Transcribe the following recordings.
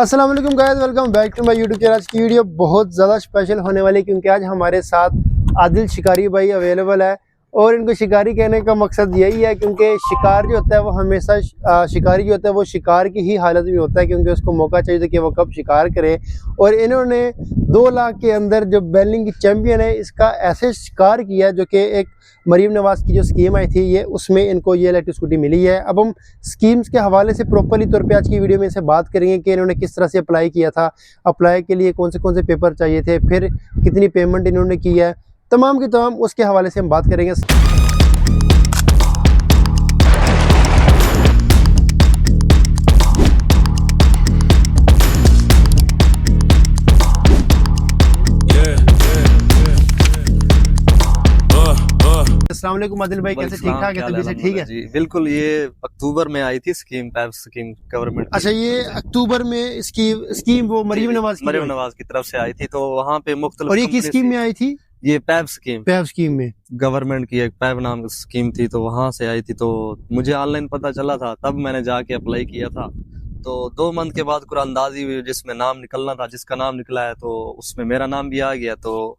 अस्सलाम वालेकुम guys, welcome back to my YouTube channel. आज की वीडियो बहुत ज़्यादा स्पेशल होने वाली है क्योंकि आज हमारे साथ आदिल शिकारी भाई अवेलेबल है। और इनको शिकारी कहने का मकसद यही है क्योंकि शिकार जो होता है वो हमेशा शिकारी जो होता है वो शिकार की ही हालत में होता है क्योंकि उसको मौका चाहिए कि वो कब शिकार करे। और इन्होंने 2 लाख के अंदर जो बैलिंग की चैंपियन है इसका ऐसे शिकार किया जो कि एक मरीम नवाज की जो स्कीम आई थी ये उसमें इनको ये इलेक्ट्रिक स्कूटी मिली है। अब हम स्कीम्स के हवाले से प्रॉपरली तौर पे आज की वीडियो में इनसे बात करेंगे कि इन्होंने किस तरह से अप्लाई किया था, अप्लाई के लिए कौन से पेपर चाहिए थे, फिर कितनी पेमेंट इन्होंने की है, तमाम की तमाम उसके हवाले से हम बात करेंगे। अस्सलाम वालेकुम आदिल भाई, कैसे? ठीक ठाक है? तबीयत से ठीक है जी? बिल्कुल। ये अक्टूबर में आई थी स्कीम, पैप स्कीम गवर्नमेंट। अच्छा, ये अक्टूबर में इसकी स्कीम वो मरीम नवाज की तरफ से आई थी, तो वहाँ पे मुख्तलिफ। और ये किस स्कीम में आई थी? ये पैप स्कीम में गवर्नमेंट की एक पैप नाम की स्कीम थी, तो वहां से आई थी। तो मुझे ऑनलाइन पता चला था, तब मैंने जाके अप्लाई किया था। तो 2 मंथ के बाद कुरानंदाजी हुई जिसमें नाम निकलना था, जिसका नाम निकला है, तो उसमें मेरा नाम भी आ गया। तो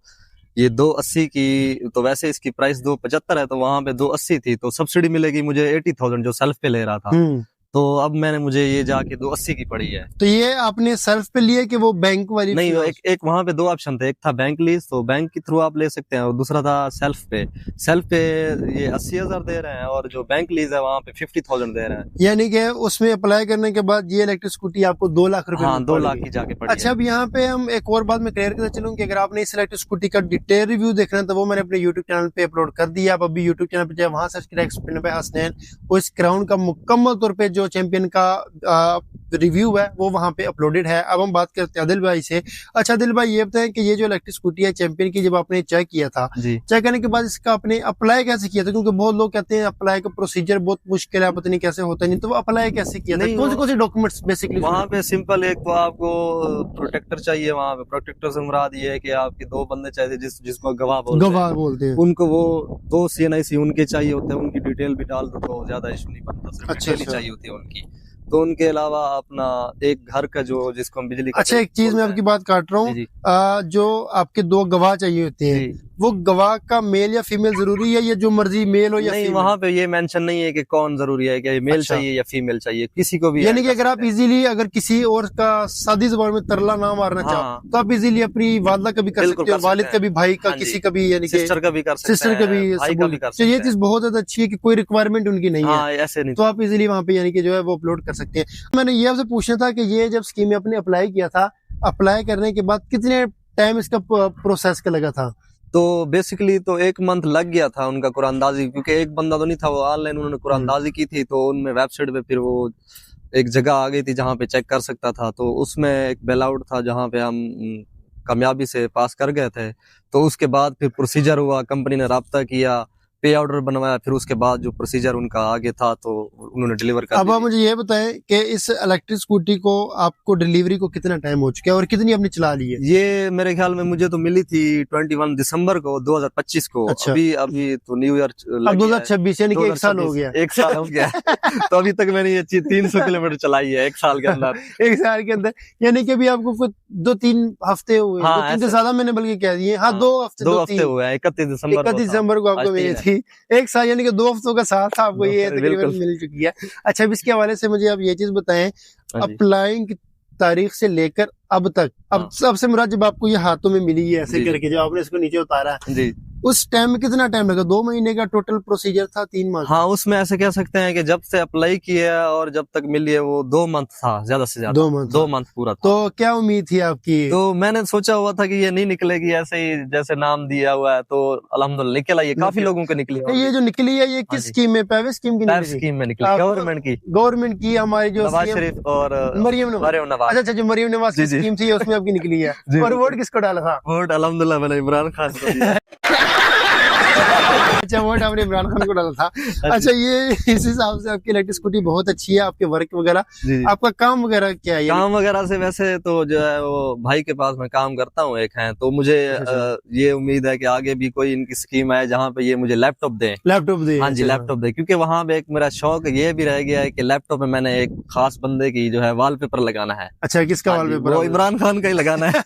ये 280 की, तो वैसे इसकी प्राइस 275 है, तो वहां पे 280 थी। तो सब्सिडी मिलेगी मुझे 80,000 जो सेल्फ पे ले रहा था। तो अब मुझे ये जाके 280 की पड़ी है। तो ये आपने सेल्फ पे लिए कि वो बैंक वाली? नहीं, एक वहां पे 2 ऑप्शन थे। एक था बैंक लीज, तो बैंक के थ्रू आप ले सकते हैं, और दूसरा था सेल्फ पे। सेल्फ पे ये 80,000 दे रहे हैं, और जो बैंक लीज है वहाँ पे 50,000 दे रहे हैं। यानी कि उसमें अप्लाई करने के बाद ये इलेक्ट्रिक स्कूटी आपको 2 लाख रुपए? हाँ, 2 लाख की जाके पड़ी। अच्छा, अब यहाँ पे हम एक और बात में क्लियर करना चलूँ कि अगर आपने इस इलेक्ट्रिक स्कूटी का डिटेल रिव्यू देखना है तो वो मैंने अपने यूट्यूब चैनल पे अपलोड कर दिया। आप अभी यूट्यूब चैनल पे जाए, वहां सर्च करें एक्सप्लेन बाय हसनैन, और इस क्राउन का मुकम्मल तौर पे जो चैंपियन का रिव्यू है वो वहां पे अपलोडेड है। अब हम बात करते हैं आदिल भाई से। अच्छा आदिल भाई, ये बताएं कि ये जो इलेक्ट्रिक स्कूटी है चैंपियन की, जब आपने चेक किया था, चेक करने के बाद इसका आपने अप्लाई कैसे किया था? क्योंकि बहुत लोग कहते हैं अप्लाई का प्रोसीजर बहुत मुश्किल है, पता नहीं कैसे होता नहीं, तो अप्लाई कैसे किया था? कौन से डॉक्यूमेंट्स बेसिकली वहाँ पे? सिंपल, एक तो आपको प्रोटेक्टर चाहिए। वहाँ पे प्रोटेक्टर से मुराद ये है कि आपके 2 बंदे चाहिए जिसको गवाह बोलते हैं। उनको वो 2 CNIC उनके चाहिए होते हैं। उनकी डिटेल भी डाल दो तो ज्यादा इशू नहीं बनता, सिर्फ डिटेल चाहिए होती है उनकी। तो उनके अलावा अपना एक घर का जो जिसको हम बिजली। अच्छा, एक चीज मैं आपकी बात काट रहा हूँ, जो आपके 2 गवाह चाहिए होते हैं, वो गवाह का मेल या फीमेल जरूरी है या जो मर्जी मेल हो या नहीं? वहाँ पे ये मेंशन नहीं है कि कौन जरूरी है, कि मेल चाहिए या फीमेल चाहिए, किसी को भी। यानी कि अगर आप इजीली अगर किसी और का सादी जुबान में तरला ना मारना चाहो तो आप इजीली अपनी वालदा का भी कर सकते हो, वालिद का भी, भाई का, किसी का भी, यानी सिस्टर का भी कर सकते हैं, सिस्टर का भी, भाई का भी कर सकते हैं। ये चीज बहुत ज्यादा अच्छी है कि कोई रिक्वायरमेंट उनकी नहीं है, ऐसे नहीं, तो आप इजीली वहाँ पे यानी कि जो है वो अपलोड कर सकते हैं। मैंने ये आपसे पूछना था कि ये जब स्कीम में आपने अप्लाई किया था, अप्लाई करने के बाद कितने टाइम इसका प्रोसेस का लगा था? तो बेसिकली तो 1 मंथ लग गया था उनका कुरानदाजी, क्योंकि एक बंदा तो नहीं था, वो ऑनलाइन उन्होंने कुरानदाजी की थी। तो उनमें वेबसाइट पे फिर वो एक जगह आ गई थी जहाँ पे चेक कर सकता था। तो उसमें एक बेल आउट था जहाँ पे हम कामयाबी से पास कर गए थे। तो उसके बाद फिर प्रोसीजर हुआ, कंपनी ने राब्ता किया, पे ऑर्डर बनवाया, फिर उसके बाद जो प्रोसीजर उनका आगे था तो उन्होंने डिलीवर कर दिया। अब आप मुझे ये बताएं कि इस इलेक्ट्रिक स्कूटी को आपको डिलीवरी को कितना टाइम हो चुका है और कितनी आपने चला ली है? ये मेरे ख्याल में मुझे तो मिली थी 21 दिसंबर को 2025 को। अच्छा। अभी तो न्यू ईयर 2026, यानी कि 1 साल हो गया। 1 साल हो गया। तो अभी तक मैंने ये 300 किलोमीटर चलाई है 1 साल के अंदर। 1 साल के अंदर, यानी कि अभी आपको कुछ 2-3 हफ्ते हुए, 2-3 से ज्यादा मैंने बल्कि कह दिए। हाँ, 2 हफ्ते हुए हैं। 31 दिसंबर को आपको मिली थी। 1 साल यानी कि 2 हफ्तों का साथ आपको ये तकरीबन मिल चुकी है। अच्छा, अब इसके हवाले से मुझे आप ये चीज बताएं, अप्लाइंग की तारीख से लेकर अब तक, अब सबसे मुराद जब आपको ये हाथों में मिली है ऐसे करके, जब आपने इसको नीचे उतारा जी, उस टाइम में कितना टाइम लगा? 2 महीने का टोटल प्रोसीजर था? 3 माह? हाँ, उसमें ऐसे कह सकते हैं कि जब से अप्लाई किया और जब तक मिली है वो 2 मंथ था, ज्यादा से ज्यादा 2 मंथ पूरा था। तो क्या उम्मीद थी आपकी? तो मैंने सोचा हुआ था कि ये नहीं निकलेगी ऐसे ही जैसे नाम दिया हुआ है, तो अल्हम्दुलिल्लाह निकल आई है। काफी लोगों को निकली है। ये जो निकली है ये किस स्कीम में? प्राइवेट स्कीम की? स्कीम में निकली, गवर्नमेंट की हमारी जो नवाज शरीफ और मरियम नवाज। अच्छा, जो मरियम नवाज की स्कीम थी उसमें आपकी निकली है। और वोट किसको डाला था? वोट अल्हम्दुलिल्लाह मैंने इमरान खान को दिया। अच्छा, वोट आपने इमरान खान को डाला था। अच्छा, ये इस हिसाब से आपकी इलेक्ट्रिक स्कूटी बहुत अच्छी है, आपके वर्क वगैरह, जी। आपका काम वगैरह क्या है? काम वगैरह से वैसे तो जो है वो भाई के पास मैं काम करता हूँ एक है, तो मुझे अच्छा। ये उम्मीद है कि आगे भी कोई इनकी स्कीम आए जहाँ पे ये मुझे लैपटॉप दे। लैपटॉप दे? हाँ जी, अच्छा। लैपटॉप दे, क्योंकि वहां पे एक मेरा शौक ये भी रह गया है कि लैपटॉप में मैंने एक खास बंदे की जो है वॉलपेपर लगाना है। अच्छा, किसका हाँ जी, वॉलपेपर? वो इमरान खान का ही लगाना है।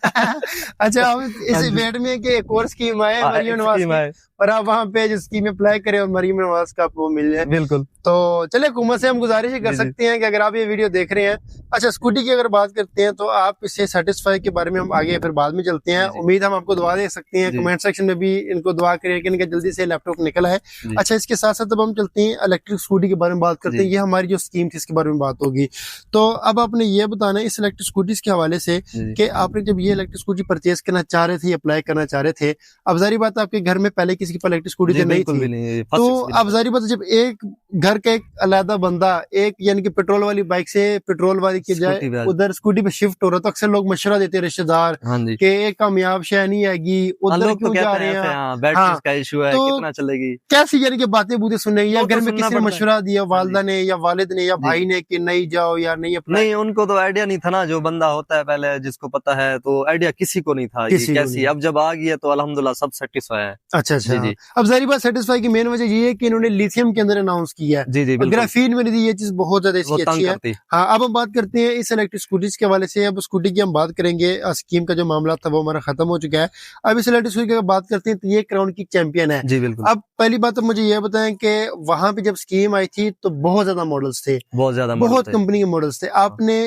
अच्छा, अब हाँ इस जी। वेट में कि एक और स्कीम आए मरियम नवाज स्कीम की, है, और आप वहाँ पे जो स्कीम अप्लाई करें और मरियम नवाज का आपको मिल जाए, बिल्कुल। तो चले हुकूमत से हम गुजारिश ही कर जी, जी। सकते हैं कि अगर आप ये वीडियो देख रहे हैं, अच्छा स्कूटी की अगर बात करते हैं तो आप इससे सेटिस्फाई के बारे में हम आगे फिर बाद में चलते हैं। जी, जी। उम्मीद हम आपको दुआ दे सकते हैं, जी। कमेंट सेक्शन में भी इनको दुआ करिए कि इनका जल्दी से लैपटॉप निकला है। जी। अच्छा, इसके साथ साथ अब हम चलते हैं इलेक्ट्रिक स्कूटी के बारे में बात करते हैं। जी। ये हमारी जो स्कीम थी इसके बारे में बात होगी। तो अब आपने ये बताना है इस इलेक्ट्रिक स्कूटीज के हवाले से जी। कि आपने जब ये इलेक्ट्रिक स्कूटी परचेज करना चाह रहे थे, अप्लाई करना चाह रहे थे, अब जारी बात आपके घर में पहले किसी के पास इलेक्ट्रिक स्कूटी जी, नहीं बिल्कुल भी थी, नहीं, तो फर्स्ट अब एक्सपीरियंस। जारी बात है, जब एक घर का एक अलग बंदा एक यानी कि पेट्रोल वाली बाइक से पेट्रोल वाली की स्कूटी जाए पे। उधर स्कूटी पे शिफ्ट हो रहा है, तो अक्सर लोग मशवरा देते हैं रिश्तेदार हाँ जी। कि एक कामयाब शय नहीं आएगी, हाँ, उधर लोग तो क्यों जा कहते रहे हैं ऐसे, हैं। हाँ, बैटरी हाँ, का इशू है, तो कितना चलेगी। कैसी यानी कि बातें बूतें सुनने, या वो घर तो में सुनना किसी ने पड़ता है। मशवरा दिया, हाँ वालदा जी। ने या वालिद ने या जी। भाई ने कि नहीं जाओ या नहीं अप्लाई? नहीं, उनको तो आइडिया नहीं था ना, जो बंदा होता है पहले जिसको पता है, तो आइडिया किसी को नहीं था ये किसी को कैसी। नहीं। अब जब आ गई है तो अल्हम्दुलिल्लाह सब सेटिस्फाई है। अच्छा जी, अच्छा, जी। अब जारी बात सेटिस्फाई की मेन वजह ये है कि इन्होंने लिथियम के अंदर अनाउंस किया है, जी, जी, और बिल्कुल। ग्राफीन में नहीं दी, ये चीज बहुत ज्यादा वो इसकी तंग अच्छी है। करती। हाँ, अब हम बात करते हैं इस इलेक्ट्रिक स्कूटीज के हवाले से। अब स्कूटी की हम बात करेंगे, स्कीम का जो मामला था वो हमारा खत्म हो चुका है। अब इस इलेक्ट्रिक स्कूटी की अगर बात करते हैं तो ये क्राउन की चैंपियन है। जी, बिल्कुल। अब पहली बात तो मुझे ये बताएं कि वहां पे जब स्कीम आई थी तो बहुत ज्यादा मॉडल्स थे, बहुत ज्यादा मॉडल बहुत थे। कंपनी के मॉडल्स थे, आपने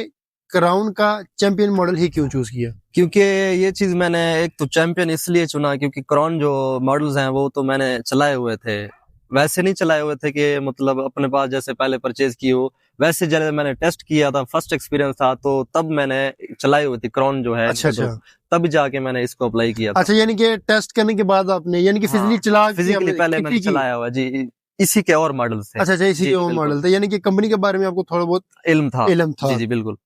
क्राउन का चैंपियन मॉडल ही क्यों चूज किया? क्योंकि ये चीज मैंने एक तो चैंपियन इसलिए चुना क्योंकि क्रॉन जो मॉडल्स हैं वो तो मैंने चलाए हुए थे, वैसे नहीं चलाए हुए थे कि मतलब अपने पास जैसे पहले परचेज की हो, वैसे जब मैंने टेस्ट किया था, फर्स्ट एक्सपीरियंस था, तो तब मैंने चलाई हुई थी क्रॉन जो है। अच्छा अच्छा, तब जाके मैंने इसको अप्लाई किया था। अच्छा, यानी कि टेस्ट करने के बाद आपने यानी कि फिजिकली चला के फिजिकली आपने पहले कितनी मैंने की? चलाया हुआ जी, इसी के और मॉडल्स थे। अच्छा अच्छा, इसी जी, के वो बिल्कुल। मॉडल थे, यानी कि कंपनी के बारे में आपको थोड़ा बहुत इल्म था। इल्म था। जी, जी, बिल्कुल।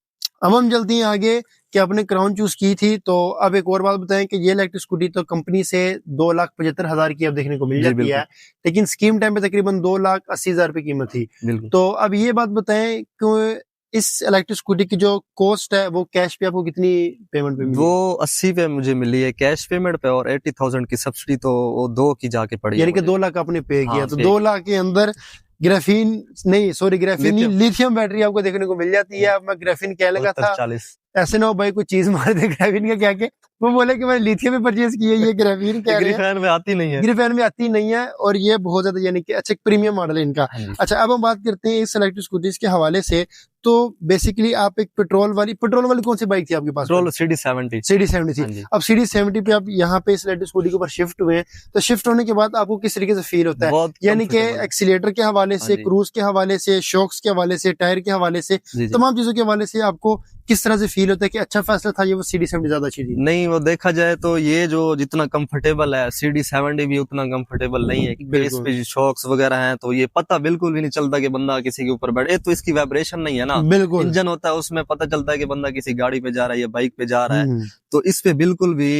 अब हम चलते हैं आगे कि आपने क्राउन चूज की थी, तो अब एक और बात बताएं कि ये इलेक्ट्रिक स्कूटी तो कंपनी से 2,75,000 की अब देखने को मिल जी, जाती बिल्कुल। है, लेकिन स्कीम टाइम पे तकरीबन 2,80,000 रुपए कीमत थी। बिल्कुल। तो अब ये बात बताएं कि इस इलेक्ट्रिक स्कूटी की जो कॉस्ट है वो कैश पे आपको कितनी पेमेंट पे मिली? वो 80 पे मुझे मिली है कैश पेमेंट पे, और 80,000 की सब्सिडी तो वो 2 की जाके पड़ी है यानी कि मुझे। 2 लाख आपने पे किया, हाँ, तो पे 2 लाख के अंदर ग्राफीन नहीं, सॉरी ग्राफीन नहीं, लिथियम लिथियम बैटरी आपको देखने को मिल जाती है। अब मैं ग्राफीन कहने लगा था, 40। ऐसे ना हो भाई कोई चीज मार दे ग्राफीन का क्या के, वो बोले कि मैंने लिथियम में परचेज की है, ये ग्राफीन कह रहे हैं। ग्रिफेन में आती नहीं है। ग्रिफेन में आती नहीं है, और ये बहुत ज्यादा यानी कि अच्छा प्रीमियम मॉडल है इनका। हाँ जी। अच्छा, अब हम बात करते हैं इस इलेक्ट्रिक स्कूटीज के हवाले से। तो बेसिकली आप एक पेट्रोल वाली कौन सी बाइक थी आपके पास? Petrol CD70। CD70 हाँ थी। जी। अब CD70 पे आप यहाँ पे इस इलेक्ट्रिक स्कूटी के ऊपर शिफ्ट हुए हैं, तो शिफ्ट होने के बाद आपको किस तरीके से फील होता है? बहुत यानी कि comfortable है। एक्सीलेटर के हवाले से, हाँ जी। क्रूज के हवाले से, शॉक्स के हवाले से, टायर के हवाले से, जी, जी। तमाम चीजों के हवाले से आपको किस तरह से फील होता है कि अच्छा फैसला था ये, वो CD70 ज्यादा अच्छी थी? नहीं, वो देखा जाए तो ये जो जितना कंफर्टेबल है, CD70 भी उतना कंफर्टेबल नहीं है, क्योंकि इस पे शॉक्स वगैरह हैं, तो ये पता बिल्कुल भी नहीं चलता कि बंदा किसी के ऊपर बैठे। तो इसकी वाइब्रेशन नहीं है ना, बिल्कुल। इंजन होता है उसमें पता चलता है कि बंदा किसी गाड़ी पे जा रहा है या बाइक पे जा रहा है, हम्म। तो इस पे बिल्कुल भी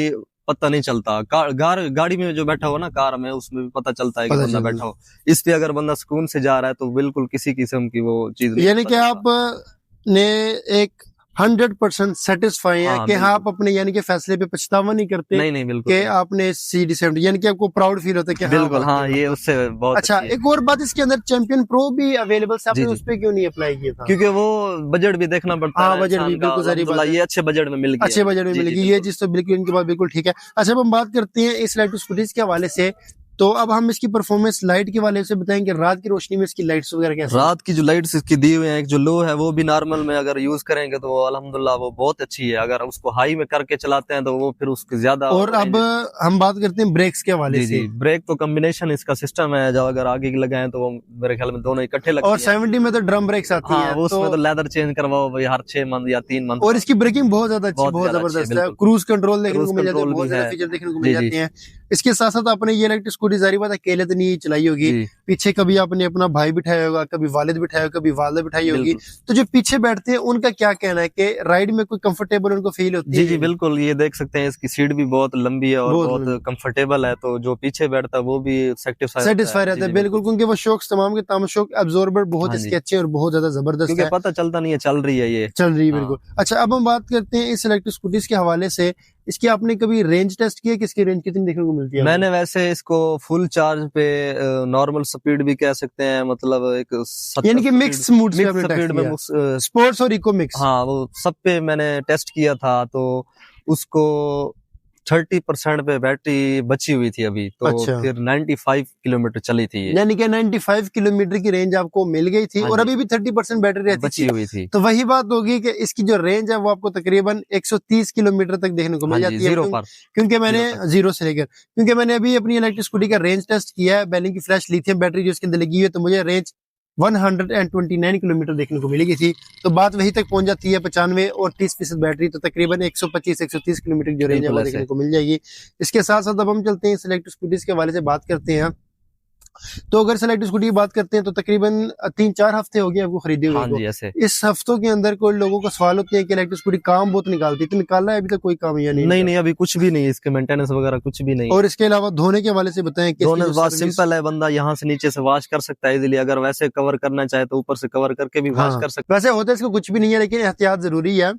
पता नहीं चलता। गाड़ी में जो बैठा हो ना, कार में, उसमें भी पता चलता है कि पता बंदा चलता बैठा हो। इस पे अगर बंदा सुकून से जा रहा है तो बिल्कुल किसी किस्म की वो चीज नहीं यानी कि पता आप ने एक 100% सेटिस्फाई है हाँ, कि बिल्कुल। आप अपने यानी कि फैसले पे पछतावा नहीं करते नहीं, बिल्कुल कि नहीं। आपने CD70 यानी कि आपको प्राउड फील होता है कि बिल्कुल, हाँ, वाकई ये में। उससे बहुत अच्छा, अच्छी है। एक और बात, इसके अंदर चैंपियन प्रो भी अवेलेबल है, आपने जी, जी। उस पे क्यों नहीं अप्लाई किया था? क्योंकि वो बजट भी देखना पड़ता हाँ, है बजट इंसान भी का। बिल्कुल सारी बात अल्हम्दुलिल्लाह है, ये अच्छे बजट में मिल गई अच्छे है। बजट में जी, मिलेगी, जी, ये बिल्कुल। चीज तो बिल्कुल इनकी बात बिल्कुल ठीक है। अच्छा, अब हम बात करते हैं इस इलेक्ट्रिक स्कूटीज के हवाले से, तो अब हम इसकी परफॉर्मेंस लाइट के हवाले से बताएंगे, रात की रोशनी में इसकी लाइट्स वगैरह कैसे? रात की जो लाइट्स इसकी दी हुई है, एक जो लो है वो भी नॉर्मल में अगर यूज करेंगे तो अल्हम्दुलिल्लाह वो बहुत अच्छी है। अगर उसको हाई में करके चलाते हैं तो वो फिर उसकी ज्यादा। और अब हम बात करते हैं ब्रेक्स के हवाले जी, से। जी, ब्रेक तो कॉम्बिनेशन इसका सिस्टम है, जो अगर आगे की लगाएं तो वो मेरे ख्याल में दोनों इकट्ठे लगते और हैं। 70 में तो ड्रम ब्रेक्स आती हाँ, हैं, वो उसमें तो लेदर चेंज करवाओ भाई हर 6 मंथ या 3 मंथ। और इसकी ब्रेकिंग बहुत ज्यादा अच्छी, बहुत ज्यादा अच्छी है, जबरदस्त है। बिल्कुल। क्रूज कंट्रोल देखने क्रूज को मिल जाता है, कंट्रोल बहुत भी ज्यादा है। फीचर देखने को जी, मिल जी। जाते हैं। इसके साथ साथ आपने ये इलेक्ट्रिक स्कूटी जारी बात अकेले तो नहीं चलाई होगी, जी पीछे कभी आपने अपना भाई बिठाया होगा, कभी वालिद बिठाया होगा, कभी वालिदा बिठाई होगी। बिल्कुल। तो जो पीछे बैठते हैं उनका क्या कहना है कि राइड में कोई कंफर्टेबल उनको फील होती है? जी बिल्कुल, ये देख सकते हैं इसकी सीट भी बहुत लंबी है और बहुत बहुत लंबी। कंफर्टेबल है, तो जो पीछे बैठता है वो भी सेटिस्फाई रहता है, बिल्कुल, क्योंकि वो शॉक्स तमाम के तमाम शॉक एब्जॉर्बर बहुत हाँ इसके जी, अच्छे और बहुत ज्यादा जबरदस्त क्योंकि है, पता चलता नहीं है चल रही है ये। चल रही है हाँ। बिल्कुल। अच्छा, अब हम बात करते हैं इस इलेक्ट्रिक स्कूटीज के हवाले से, इसकी आपने कभी रेंज टेस्ट किया कि इसकी रेंज कितनी देखने को मिलती है? मैंने वैसे इसको फुल चार्ज पे नॉर्मल स्पीड भी कह सकते हैं, मतलब एक यानी कि मिक्स मूड से आपने टेस्ट स्पीड में किया, स्पोर्ट्स और इको मिक्स? हाँ वो सब पे मैंने टेस्ट किया था, तो उसको 30% पे बैटरी बची हुई थी अभी, तो अच्छा। फिर 95 किलोमीटर चली थी ये, यानी कि 95 किलोमीटर की रेंज आपको मिल गई थी हाँ और जी। अभी भी 30% बैटरी रहती बची थी। हुई थी। तो वही बात होगी कि इसकी जो रेंज है वो आपको तकरीबन 130 किलोमीटर तक देखने को हाँ मिल जी, जाती है, जीरो पर। क्योंकि मैंने जीरो जीरो से लेकर, क्योंकि मैंने अभी अपनी इलेक्ट्रिक स्कूटी का रेंज टेस्ट किया है, बैलिंग की फ्लैश लिथियम बैटरी जो इसके अंदर लगी हुई है, तो मुझे रेंज 129 किलोमीटर देखने को मिलेगी थी। तो बात वही तक पहुंच जाती है 95 और 30% बैटरी, तो तकरीबन 125-130 किलोमीटर की जो रेंज है वो बिल्कुल देखने ऐसे। को मिल जाएगी। इसके साथ साथ अब हम चलते हैं इस इलेक्ट्रिक स्कूटीज के हवाले से बात करते हैं। तो अगर इलेक्ट्रिक स्कूटी की बात करते हैं तो तकरीबन 3-4 हफ्ते हो गए आपको खरीदे हुए हाँ को। जी ऐसे। इस हफ्तों के अंदर कोई लोगों का सवाल होते हैं कि इलेक्ट्रिक स्कूटी काम बहुत निकालती है, तो निकाला है अभी तक कोई काम या नहीं? नहीं नहीं, अभी कुछ भी नहीं, इसके मेंटेनेंस वगैरह कुछ भी नहीं। और इसके अलावा धोने के हवाले से बताएं कि इसकी धोने जो बात सर्विस- सिंपल है, बंदा यहाँ से नीचे से वॉश कर सकता है इजीली, अगर वैसे कवर करना चाहे तो ऊपर से कवर करके भी वॉश हाँ, कर सकता वैसे होता है इसको कुछ भी नहीं है, लेकिन एहतियात जरूरी है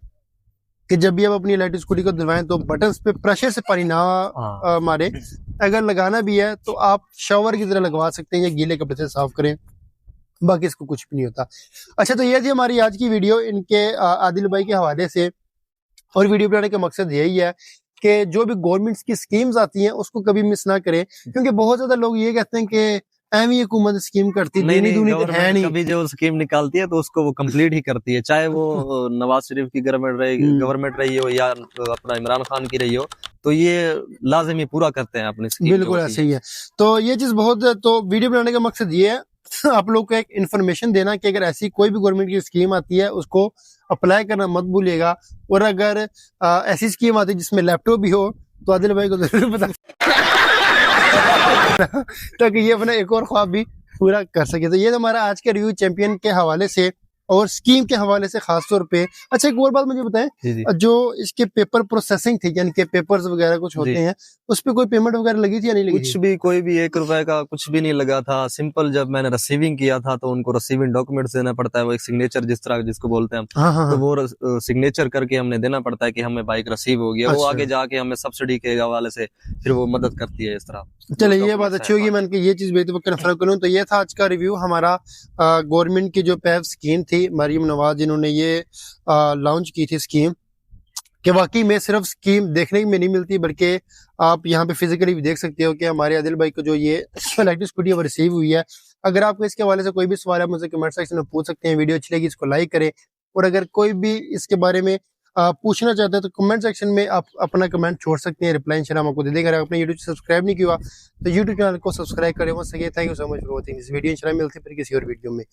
कि जब भी आप अपनी इलेक्ट्रिक स्कूटी को धुलवाएं तो बटन्स पे प्रेशर से पानी ना हाँ। मारे। अगर लगाना भी है तो आप शावर की तरह लगवा सकते हैं या गीले कपड़े से साफ करें, बाकी इसको कुछ भी नहीं होता। अच्छा, तो ये थी हमारी आज की वीडियो इनके आदिल भाई के हवाले से, और वीडियो बनाने का मकसद यही है कि जो भी गवर्नमेंट की स्कीम्स आती हैं उसको कभी मिस ना करें, क्योंकि बहुत ज्यादा लोग ये कहते हैं कि एवं हुकूमत स्कीम करती है, देनी दूनी तो है गवर्नमेंट नहीं। कभी जो स्कीम निकालती है तो उसको वो कंप्लीट ही करती है, चाहे वो नवाज शरीफ की गवर्नमेंट रही हो या अपना इमरान खान की रही हो, तो ये लाजमी पूरा करते हैं अपनी स्कीम। बिल्कुल ऐसे ही है। तो ये चीज बहुत, तो वीडियो बनाने का मकसद ये है आप लोग को एक इन्फॉर्मेशन देना कि अगर ऐसी कोई भी गवर्नमेंट की स्कीम आती है उसको अप्लाई करना मत भूलिएगा, और अगर ऐसी स्कीम आती है जिसमें लैपटॉप भी हो तो आदिल भाई को जरूर बता ताकि ये अपना एक और ख्वाब भी पूरा कर सके। तो ये हमारा आज का रिव्यू चैंपियन के हवाले से और स्कीम के हवाले से खास तौर पे। अच्छा, एक और बात मुझे बताएं, जी जी। जो इसके पेपर प्रोसेसिंग थी, यानी कि पेपर्स वगैरह कुछ होते जी। हैं, उस पे कोई पेमेंट वगैरह लगी थी या नहीं लगी कुछ थी? भी, कोई भी 1 रुपए का कुछ भी नहीं लगा था। सिंपल जब मैंने रिसीविंग किया था तो उनको रिसीविंग डॉक्यूमेंट्स देना पड़ता है, वो एक सिग्नेचर जिस तरह जिसको बोलते हैं हम, हाँ हाँ तो हाँ। वो सिग्नेचर करके हमने देना पड़ता है कि हमें बाइक रिसीव हो गया। वो अच्छा। आगे जाके हमें सब्सिडी के हवाले से फिर वो मदद करती है इस तरह। चले, जो ये बात documents अच्छी हैं, होगी, मैंने कहा ये चीज बेहतर कंफर्म करूं। तो ये था आज का रिव्यू हमारा गवर्नमेंट की जो पैव स्कीम थी, मरियम नवाज जिन्होंने ये लॉन्च की थी स्कीम, कि वाकई में सिर्फ स्कीम देखने में नहीं मिलती बल्कि आप यहाँ पे फिजिकली भी देख सकते हो कि हमारे आदिल भाई को जो ये इलेक्ट्रिक स्कूटी वो रिसीव हुई है। अगर आपको इसके हवाले से कोई भी सवाल है मुझसे कमेंट सेक्शन में पूछ सकते हैं। वीडियो अच्छी लगी इसको लाइक करें, और अगर कोई भी इसके बारे में पूछना चाहते हैं तो कमेंट सेक्शन में आप अपना कमेंट छोड़ सकते हैं, रिप्लाई इंशाल्लाह हम आपको दे देंगे। अगर आपने यूट्यूब सब्सक्राइब नहीं किया तो यूट्यूब चैनल को सब्सक्राइब करें। Thank you so much for watching this video. इंशाल्लाह मिलते हैं फिर किसी और वीडियो में।